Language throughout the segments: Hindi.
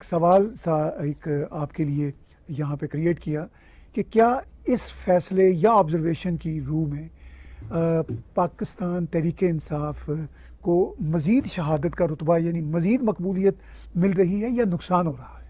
सवाल सा एक आपके लिए यहाँ पे क्रिएट किया कि क्या इस फैसले या ऑब्जर्वेशन की रूह में पाकिस्तान तहरीक इंसाफ को मज़ीद शहादत का रुतबा यानी मज़ीद मकबूलियत मिल रही है या नुकसान हो रहा है?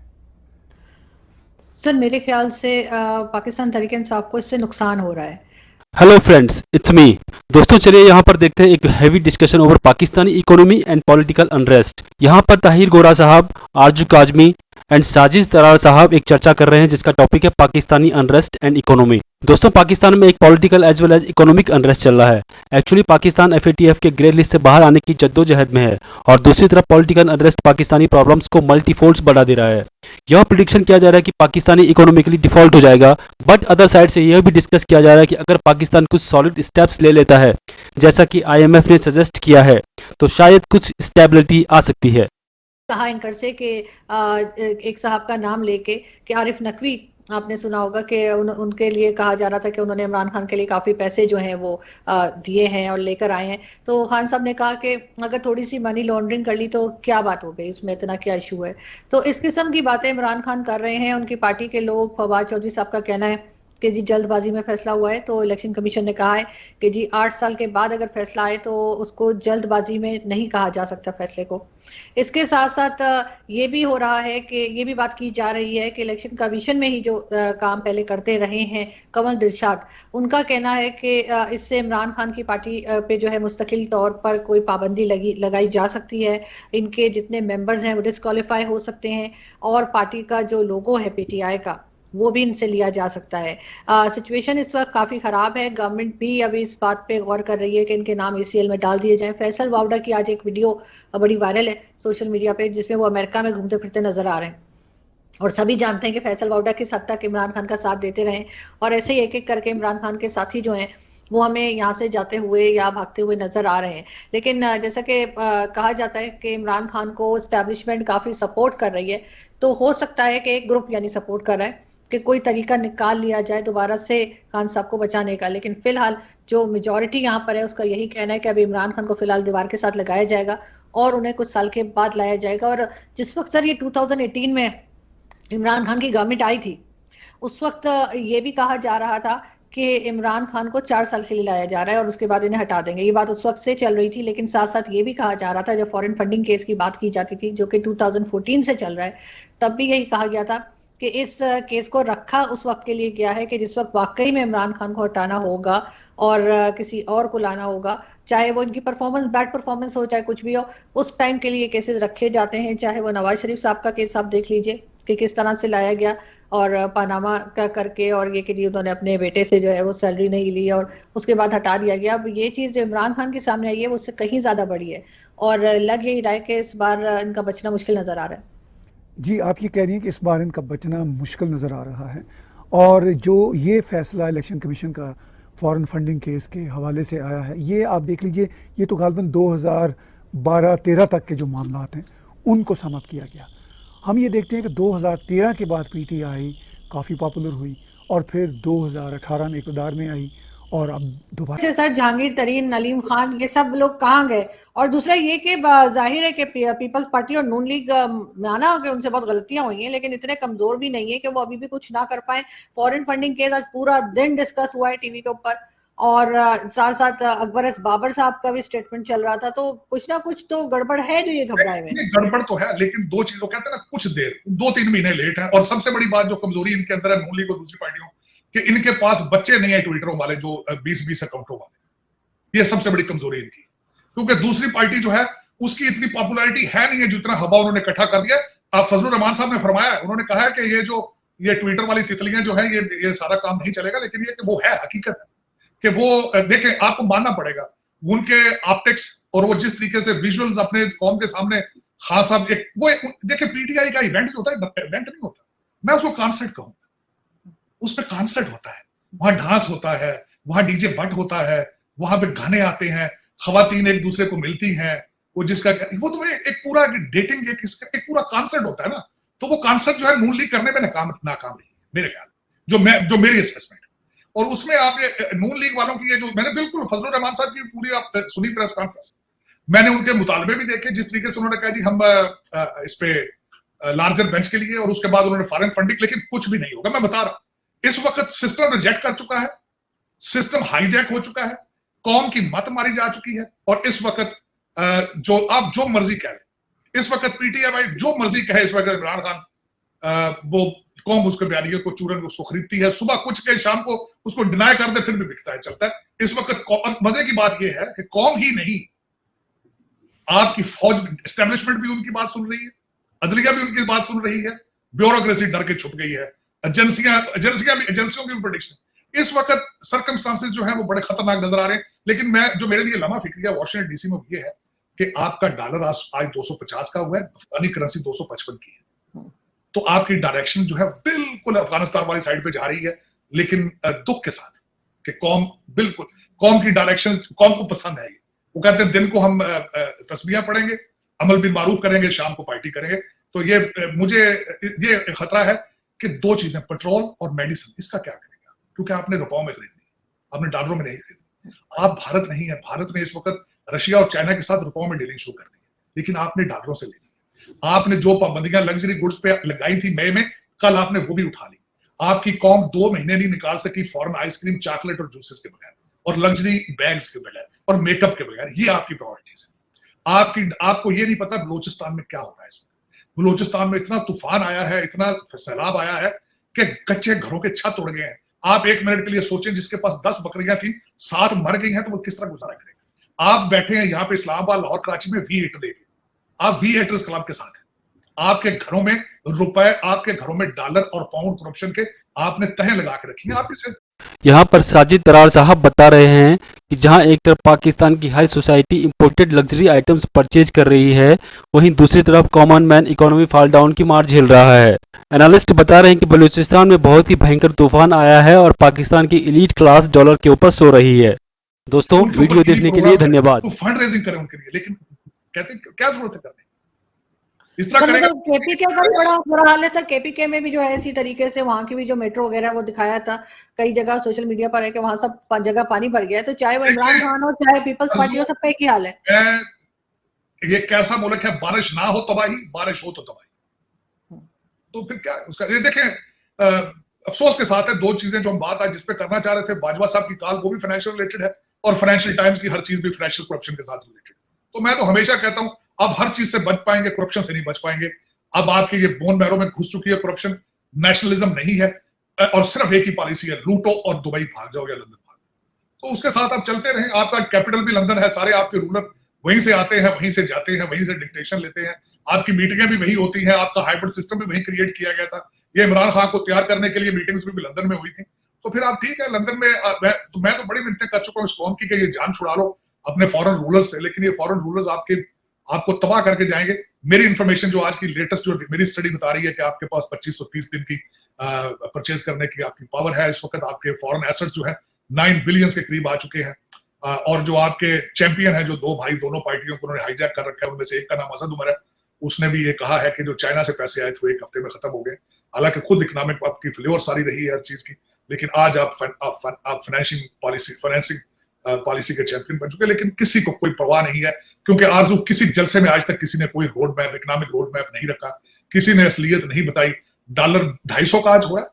सर मेरे ख्याल से पाकिस्तान तहरीक इंसाफ को इससे नुकसान हो रहा है। Hello friends, it's me. दोस्तों चलिए यहाँ पर देखते हैं एक heavy discussion over Pakistani economy and political unrest. यहाँ पर ताहिर गोरा साहब, आरजू काजमी एंड साजिद तरार साहब एक चर्चा कर रहे हैं जिसका टॉपिक है पाकिस्तानी अनरेस्ट एंड इकोनॉमी। दोस्तों पाकिस्तान में एक political as well as economic unrest चल रहा है। एक्चुअली पाकिस्तान FATF के ग्रे लिस्ट से बाहर आने की जद्दोजहद में है और दूसरी तरफ पॉलिटिकल अनरेस्ट पाकिस्तानी प्रॉब्लम्स को मल्टीफोल्ड्स बढ़ा दे रहा है। यह प्रिडिक्शन किया जा रहा है कि पाकिस्तानी इकोनॉमिकली डिफॉल्ट हो जाएगा, बट अदर साइड से यह भी डिस्कस किया जा रहा है कि अगर पाकिस्तान कुछ सॉलिड स्टेप्स ले लेता है जैसा कि IMF ने सजेस्ट किया है तो शायद कुछ स्टेबिलिटी आ सकती है। कहा इनकर से कि एक साहब का नाम लेके कि आरिफ नकवी, आपने सुना होगा कि उनके लिए कहा जा रहा था कि उन्होंने इमरान खान के लिए काफ़ी पैसे जो हैं वो दिए हैं और लेकर आए हैं। तो खान साहब ने कहा कि अगर थोड़ी सी मनी लॉन्ड्रिंग कर ली तो क्या बात हो गई, उसमें इतना क्या इशू है। तो इस किस्म की बातें इमरान खान कर रहे हैं। उनकी पार्टी के लोग, फवाद चौधरी साहब का कहना है कि जी जल्दबाजी में फैसला हुआ है। तो इलेक्शन कमीशन ने कहा है कि जी 8 साल के बाद अगर फैसला आए तो उसको जल्दबाजी में नहीं कहा जा सकता फैसले को। इसके साथ साथ ये भी हो रहा है कि ये भी बात की जा रही है कि इलेक्शन कमीशन में ही जो काम पहले करते रहे हैं कंवल दिलशाद, उनका कहना है कि इससे इमरान खान की पार्टी पे जो है मुस्तकिल तौर पर कोई पाबंदी लगाई जा सकती है। इनके जितने मेंबर्स हैं वो डिस्क्वालीफाई हो सकते हैं और पार्टी का जो लोगो है PTI का वो भी इनसे लिया जा सकता है। सिचुएशन इस वक्त काफ़ी ख़राब है। गवर्नमेंट भी अभी इस बात पे गौर कर रही है कि इनके नाम ACL में डाल दिए जाएं। फैसल वावडा की आज एक वीडियो बड़ी वायरल है सोशल मीडिया पे, जिसमें वो अमेरिका में घूमते फिरते नजर आ रहे हैं और सभी जानते हैं कि फैसल वावडा किस हद तक इमरान खान का साथ देते रहे और ऐसे ही एक एक करके इमरान खान के साथी जो हैं वो हमें यहाँ से जाते हुए या भागते हुए नजर आ रहे हैं। लेकिन जैसा कि कहा जाता है कि इमरान खान को एस्टैब्लिशमेंट काफ़ी सपोर्ट कर रही है, तो हो सकता है कि एक ग्रुप यानी सपोर्ट कर रहा है कि कोई तरीका निकाल लिया जाए दोबारा से खान साहब को बचाने का। लेकिन फिलहाल जो मेजॉरिटी यहाँ पर है उसका यही कहना है कि अभी इमरान खान को फिलहाल दीवार के साथ लगाया जाएगा और उन्हें कुछ साल के बाद लाया जाएगा। और जिस वक्त सर ये 2018 में इमरान खान की गवर्नमेंट आई थी, उस वक्त ये भी कहा जा रहा था कि इमरान खान को 4 साल के लिए लाया जा रहा है और उसके बाद इन्हें हटा देंगे। ये बात उस वक्त से चल रही थी। लेकिन साथ साथ ये भी कहा जा रहा था, जब फॉरेन फंडिंग केस की बात की जाती थी जो कि 2014 से चल रहा है, तब भी यही कहा गया था कि इस केस को रखा उस वक्त के लिए गया है कि जिस वक्त वाकई में इमरान खान को हटाना होगा और किसी और को लाना होगा, चाहे वो इनकी परफॉर्मेंस बैड परफॉर्मेंस हो चाहे कुछ भी हो, उस टाइम के लिए केसेस रखे जाते हैं। चाहे वो नवाज शरीफ साहब का केस आप देख लीजिए कि किस तरह से लाया गया और पानामा का करके, और ये कि जी उन्होंने अपने बेटे से जो है वो सैलरी नहीं ली और उसके बाद हटा दिया गया। अब ये चीज़ जो इमरान खान के सामने आई है वो उससे कहीं ज़्यादा बड़ी है और लग यही रहा है कि इस बार इनका बचना मुश्किल नज़र आ रहा है। जी, आप ये कह रही हैं कि इस बार इनका बचना मुश्किल नज़र आ रहा है और जो ये फैसला इलेक्शन कमीशन का फॉरेन फंडिंग केस के हवाले से आया है, ये आप देख लीजिए, ये तो गालिबन 2012-13 तक के जो मामलात हैं उनको समाप्त किया गया। हम ये देखते हैं कि 2013 के बाद PTI काफ़ी पॉपुलर हुई और फिर 2018 में इक़्तिदार में आई और अब दोबारा से सर जहांगीर तरीन, नलीम खान, ये सब लोग कहाँ गए। और दूसरा ये कि जाहिर है कि पीपल्स पार्टी और नून लीग माना कि उनसे बहुत गलतियां हुई हैं, लेकिन इतने कमजोर भी नहीं है कि वो अभी भी कुछ ना कर पाए। फॉरेन फंडिंग केस आज पूरा दिन डिस्कस हुआ है टीवी के ऊपर और साथ साथ अकबर एस बाबर साहब का भी स्टेटमेंट चल रहा था। तो कुछ ना कुछ तो गड़बड़ है जो ये घबराए हुए। गड़बड़ तो है, लेकिन दो चीजों कहते हैं ना, कुछ देर 2-3 महीने लेट है। और सबसे बड़ी बात जो कमजोरी इनके अंदर है, नून लीग और दूसरी पार्टियों, कि इनके पास बच्चे नहीं है ट्विटरों वाले, जो 20-20 अकाउंटों वाले। ये सबसे बड़ी कमजोरी इनकी, क्योंकि दूसरी पार्टी जो है उसकी इतनी पॉपुलैरिटी है नहीं है जितना हवा उन्होंने इकट्ठा कर दिया। अब फजलुर रहमान साहब ने फरमाया, उन्होंने कहा है कि ये ट्विटर वाली तितलियां जो है ये सारा काम नहीं चलेगा, लेकिन ये कि वो है हकीकत है कि वो देखें, आपको मानना पड़ेगा उनके ऑप्टिक्स और वो जिस तरीके से विजुअल्स अपने कौम के सामने, खास साहब वो देखिए PTI का इवेंट जो होता है, इवेंट नहीं होता, मैं उसको कॉन्सर्ट कहूंगा। उसमें कॉन्सर्ट होता है, वहां डांस होता है, वहां डीजे बट होता है, वहां पे गाने आते हैं, खवातीन एक दूसरे को मिलती हैं, वो जिसका वो तुम्हें एक पूरा डेटिंग एक पूरा कॉन्सर्ट होता है ना। तो वो कॉन्सर्ट जो है नून लीग करने में नाकाम रही मेरे ख्याल, जो मेरी असेसमेंट। और उसमें आपने नून लीग वालों की ये जो मैंने बिल्कुल फजलुर रहमान साहब की पूरी आप सुनी प्रेस कॉन्फ्रेंस, मैंने उनके मुतालबे भी देखे, जिस तरीके से उन्होंने कहा जी हम इस पे लार्जर बेंच के लिए, और उसके बाद उन्होंने फॉरेन फंडिंग, लेकिन कुछ भी नहीं होगा। मैं बता रहा हूं, इस वक्त सिस्टम रिजेक्ट कर चुका है, सिस्टम हाईजैक हो चुका है, कौम की मत मारी जा चुकी है, और इस वक्त जो आप जो मर्जी कह लें, इस वक्त पीटीआई जो मर्जी कहे, इस वक्त इमरान खान वो कौम उसके बयानिए को चूरन उसको खरीदती है, सुबह कुछ के शाम को उसको डिनाई कर दे, फिर भी बिकता है, चलता है इस वक्त। मजे की बात यह है कि कौम ही नहीं, आपकी फौज एस्टेब्लिशमेंट भी उनकी बात सुन रही है, अदलिया भी उनकी बात सुन रही है, ब्यूरोक्रेसी डर के छुप गई है, एजेंसियों की भी प्रेडिक्शन। इस वक्त सर्कमस्टांसेस जो है वो बड़े खतरनाक नजर आ रहे हैं। लेकिन जो मेरे लिए लम्हा फिक्रिया वॉशिंगटन डीसी में ये है कि आपका डॉलर आज 250 का हुआ है, अफगानी करेंसी 255 की है, तो आपकी डायरेक्शन जो है बिल्कुल अफगानिस्तान वाली साइड पे जा रही है। लेकिन दुख के साथ कि कौम बिल्कुल, कौम की डायरेक्शन कौम को पसंद है। वो कहते हैं दिन को हम तस्बीहां पढ़ेंगे, अमल बिन मारूफ करेंगे, शाम को पार्टी करेंगे। तो ये मुझे ये खतरा है कि दो चीजें, पेट्रोल और मेडिसिन, इसका क्या करेगा? क्योंकि आपने रुपयों में खरीदनी, आपने डॉलरों में नहीं खरीदनी। आप भारत नहीं है, भारत ने इस वक्त रशिया और चाइना के साथ रुपयों में डीलिंग शुरू कर दी है, लेकिन आपने डॉलरों से लेनी है। आपने जो पाबंदियां लग्जरी गुड्स पे लगाई थी मई में, कल आपने वो भी उठा ली। आपकी कौम 2 महीने नहीं निकाल सकी फॉरेन आइसक्रीम, चॉकलेट और जूसेस के बगैर, और लग्जरी बैग्स के बगैर, और मेकअप के बगैर। ये आपकी प्रायोरिटीज है। आपको ये नहीं पता बलूचिस्तान में क्या हो रहा है। इसमें बलूचिस्तान में इतना तूफान आया है, इतना सैलाब आया है कि कच्चे घरों के छत उड़ गए हैं। आप 1 मिनट के लिए सोचें, जिसके पास 10 बकरियां थी, 7 मर गई हैं, तो वो किस तरह गुजारा करेगा? आप बैठे हैं यहाँ पे इस्लामाबाद, लाहौर, कराची में वी एटर लेके, आप वी एटर्स क्लब के साथ हैं। आपके घरों में रुपए, आपके घरों में डॉलर और पाउंड करप्शन के आपने तह लगा के रखी है। आप इसे यहाँ पर साजिद दरार साहब बता रहे हैं कि जहाँ एक तरफ पाकिस्तान की high society imported luxury items purchase कर रही है, वहीं दूसरी तरफ common man economy fall down की मार झेल रहा है। एनालिस्ट बता रहे हैं कि बलूचिस्तान में बहुत ही भयंकर तूफान आया है और पाकिस्तान की एलीट क्लास डॉलर के ऊपर सो रही है। दोस्तों, वीडियो देखने के लिए धन्यवाद। तो फंड रेजिंग करें उनके लिए, लेकिन कहते हैं क्या जरूरत है करने, इस तरह करेंगे। केपीके का बड़ा बुरा हाल है सर। केपीके में भी जो है इसी तरीके से, वहां की भी जो मेट्रो वगैरह वो दिखाया था, कई जगह सोशल मीडिया पर है कि वहां सब जगह पानी भर गया है। तो चाहे वो इमरान खान हो, चाहे पीपल्स पार्टी हो, सबका एक ही हाल है। ये कैसा मुल्क है, बारिश ना हो तबाही, बारिश हो तो तबाही। तो फिर क्या उसका, ये देखें अफसोस के साथ है, 2 चीजें जो हम बात आज जिस पे करना चाह रहे थे, बाजवा साहब की कॉल वो भी फाइनेंशियल रिलेटेड है, और फाइनेंशियल टाइम्स की हर चीज भी फाइनेंशियल करप्शन के साथ रिलेटेड। तो मैं तो हमेशा कहता हूं, आप हर चीज से बच पाएंगे, करप्शन से नहीं बच पाएंगे। अब आपके ये बोन मैरो में घुस चुकी है करप्शन, नेशनलिज्म नहीं है, और सिर्फ एक ही पॉलिसी है, लूटो और दुबई भाग जाओ या लंदन भाग जाओ। तो उसके साथ आप चलते रहें। आपका कैपिटल भी लंदन है, सारे आपके रूलर वहीं से आते हैं, वहीं से जाते हैं, वहीं से डिक्टेशन लेते हैं, आपकी मीटिंगें भी वही होती हैं, आपका हाइब्रिड सिस्टम भी वहीं क्रिएट किया गया था। ये इमरान खान को तैयार करने के लिए मीटिंग्स भी लंदन में हुई थी। तो फिर आप ठीक है, लंदन में मैं तो बड़ी मिन्नतें कर चुका हूँ इस कौम की कि ये जान छुड़ा लो अपने फॉरेन रूलर्स से, लेकिन ये फॉरेन रूलर्स आपको तबाह करके जाएंगे। मेरी इंफॉर्मेशन जो आज की लेटेस्ट जो मेरी स्टडी बता रही है कि आपके पास 2530 दिन की परचेज करने की आपकी पावर है। इस वक्त आपके फॉरेन एसेट्स जो है 9 बिलियन के करीब आ चुके हैं, और जो आपके चैंपियन है, जो 2 भाई दोनों पार्टियों को उन्होंने हाईजैक कर रखा है, उनमें से एक का नाम असद उमर है। उसने भी ये कहा है कि जो चाइना से पैसे आए थे 1 हफ्ते में खत्म हो गए। हालांकि खुद इकोनॉमिक आपकी फ्लेवर सारी रही है हर चीज की, लेकिन आज आप फाइनेंसिंग पॉलिसी के चैंपियन बन चुके हैं। लेकिन किसी को कोई परवाह नहीं है, क्योंकि आरजू किसी जलसे में आज तक किसी ने कोई road map, economic road map नहीं रखा, किसी ने असलियत नहीं बताई। डॉलर 250 का आज हुआ,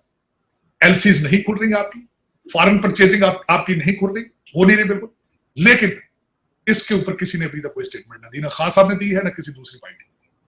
एलसीज नहीं खुल रही आपकी, फॉरेन परचेजिंग आपकी नहीं खुल रही, हो नहीं रही बिल्कुल। लेकिन इसके ऊपर किसी ने अभी तक कोई स्टेटमेंट ना दी, ना खान साहब ने दी है, ना किसी दूसरी पार्टी।